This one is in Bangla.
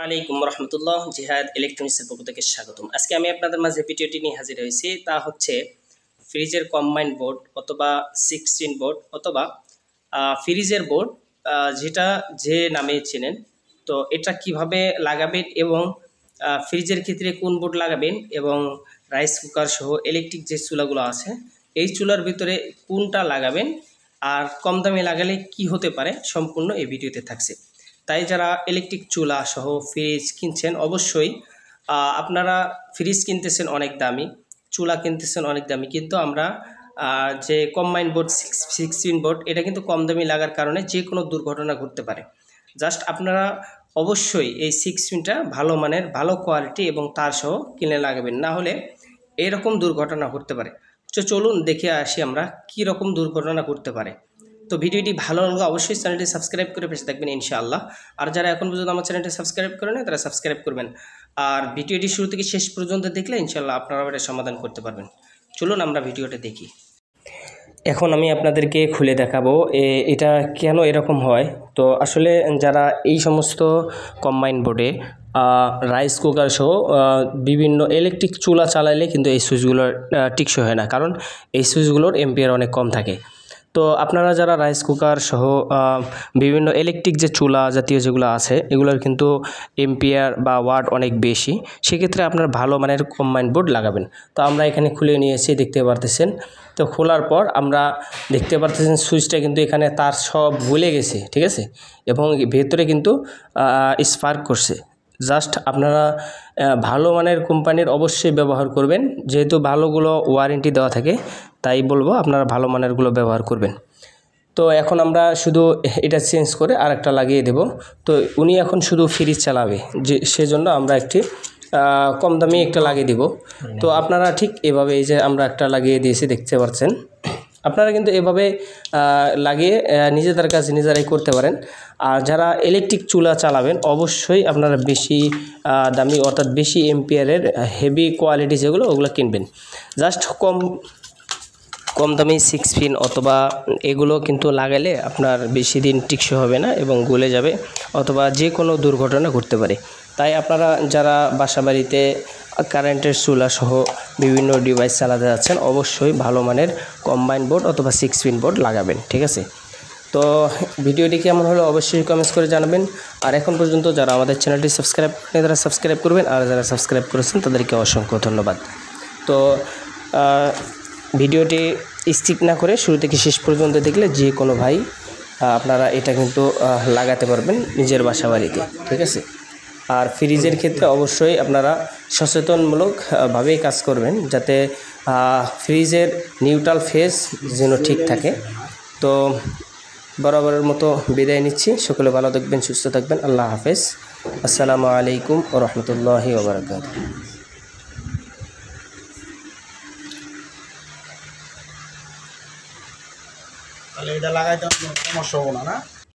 আলাইকুম রহমতুল্লাহ। জিহাদ ইলেকট্রনিক্সের পক্ষ থেকে স্বাগতম। আজকে আমি আপনাদের মাঝে ভিডিওটি নিয়ে হাজির হয়েছি। তা হচ্ছে ফ্রিজের কম্বাইন্ড বোর্ড অথবা 16 বোর্ড অথবা ফ্রিজের বোর্ড, যেটা যে নামে চেনেন। তো এটা কিভাবে লাগাবেন এবং ফ্রিজের ক্ষেত্রে কোন বোর্ড লাগাবেন এবং রাইস কুকার সহ ইলেকট্রিক যে চুলাগুলো আছে এই চুলার ভিতরে কোনটা লাগাবেন আর কম দামে লাগালে কি হতে পারে সম্পূর্ণ এই ভিডিওতে থাকছে। তাই যারা ইলেকট্রিক চুলা সহ ফ্রিজ কিনছেন, অবশ্যই আপনারা ফ্রিজ কিনতেছেন অনেক দামি, চুলা কিনতেছেন অনেক দামি, কিন্তু আমরা যে কম্বাইন্ড বোর্ড 16 বোর্ড এটা কিন্তু কম দামি লাগার কারণে যে কোনো দুর্ঘটনা ঘটতে পারে। জাস্ট আপনারা অবশ্যই এই 16টা ভালো মানের, ভালো কোয়ালিটি এবং তার সহ কিনে লাগাবেন, না হলে এরকম দুর্ঘটনা ঘটতে পারে। তো চলুন দেখে আসি আমরা কী রকম দুর্ঘটনা ঘটতে পারে। তো ভিডিওটি ভালো লাগলে অবশ্যই চ্যানেলটি সাবস্ক্রাইব করে পাশে থাকবেন ইনশাআল্লাহ। আর যারা এখন পর্যন্ত আমার চ্যানেলটি সাবস্ক্রাইব করে নেয় তারা সাবস্ক্রাইব করবেন। আর ভিডিওটি শুরু থেকে শেষ পর্যন্ত দেখলে ইনশাআল্লাহ আপনারা এটা সমাধান করতে পারবেন। চলুন আমরা ভিডিওটা দেখি। এখন আমি আপনাদেরকে খুলে দেখাবো এটা কেন এরকম হয়। তো আসলে যারা এই সমস্ত কম্বাইন্ড বোর্ডে রাইস কুকার সহ বিভিন্ন ইলেকট্রিক চুলা চালাইলে কিন্তু এই সুইচগুলোর টিকসই হয় না, কারণ এই সুইচগুলোর এম্পিয়ার অনেক কম থাকে। তো আপনারা যারা রাইস কুকার সহ বিভিন্ন ইলেকট্রিক যে চুলা জাতীয় যেগুলো আছে এগুলোর কিন্তু এম্পিয়ার বা ওয়াট অনেক বেশি, সেক্ষেত্রে আপনার ভালো মানের কম্বাইন্ড বোর্ড লাগাবেন। তো আমরা এখানে খুলে নিয়েছি, দেখতে পারতেছেন। তো খোলার পর আমরা দেখতে পারতেছেন সুইচটা কিন্তু এখানে তার সব গলে গেছে, ঠিক আছে, এবং ভেতরে কিন্তু স্পার্ক করছে। জাস্ট আপনারা ভালো মানের কোম্পানির অবশ্যই ব্যবহার করবেন, যেহেতু ভালোগুলো ওয়ারেন্টি দেওয়া থাকে, তাই বলবো আপনারা ভালো মানেরগুলো ব্যবহার করবেন। তো এখন আমরা শুধু এটা চেঞ্জ করে আরেকটা লাগিয়ে দেব। তো উনি এখন শুধু ফ্রিজ চালাবে, যে সেজন্য আমরা একটি কম দামি একটা লাগিয়ে দিব। তো আপনারা ঠিক এভাবে, এই যে আমরা একটা লাগিয়ে দিয়েছি দেখতে পাচ্ছেন, আপনারা কিন্তু এভাবে লাগিয়ে নিজেদের কাছে নিজেরাই করতে পারেন। আর যারা ইলেকট্রিক চুলা চালাবেন অবশ্যই আপনারা বেশি দামি অর্থাৎ বেশি এম্পিয়ারের হেভি কোয়ালিটি যেগুলো ওগুলো কিনবেন। জাস্ট কম দামি 6 পিন অথবা এগুলো কিন্তু লাগালে আপনার বেশি দিন টিকসই হবে না এবং গলে যাবে অথবা যে কোনো দুর্ঘটনা ঘটতে পারে। তাই আপনারা যারা বাসা বাড়িতে কারেন্টের চুলা সহ বিভিন্ন ডিভাইস চালাতে যাচ্ছেন অবশ্যই ভালো মানের কম্বাইন্ড বোর্ড অথবা 6 পিন বোর্ড লাগাবেন, ঠিক আছে। তো ভিডিওটি কেমন হলো অবশ্যই কমেন্টস করে জানাবেন। আর এখন পর্যন্ত যারা আমাদের চ্যানেলটি সাবস্ক্রাইব করেন তারা সাবস্ক্রাইব করবেন, আর যারা সাবস্ক্রাইব করেছেন তাদেরকে অসংখ্য ধন্যবাদ। তো ভিডিওটি স্কিপ না করে শুরু থেকে শেষ পর্যন্ত দেখলে যে কোনো ভাই আপনারা এটা কিন্তু লাগাতে পারবেন নিজের বাসা বাড়িতে, ঠিক আছে। আর ফ্রিজের ক্ষেত্রে অবশ্যই আপনারা সচেতনমূলকভাবেই কাজ করবেন, যাতে ফ্রিজের নিউট্রাল ফেজ যেন ঠিক থাকে। তো বরাবরের মতো বিদায় নিচ্ছি। সকলে ভালো থাকবেন, সুস্থ থাকবেন। আল্লাহ হাফেজ। আসসালামু আলাইকুম ওয়া রাহমাতুল্লাহি ওয়া বারাকাতুহু। তাহলে এটা লাগাইতে সমস্যা হবো না।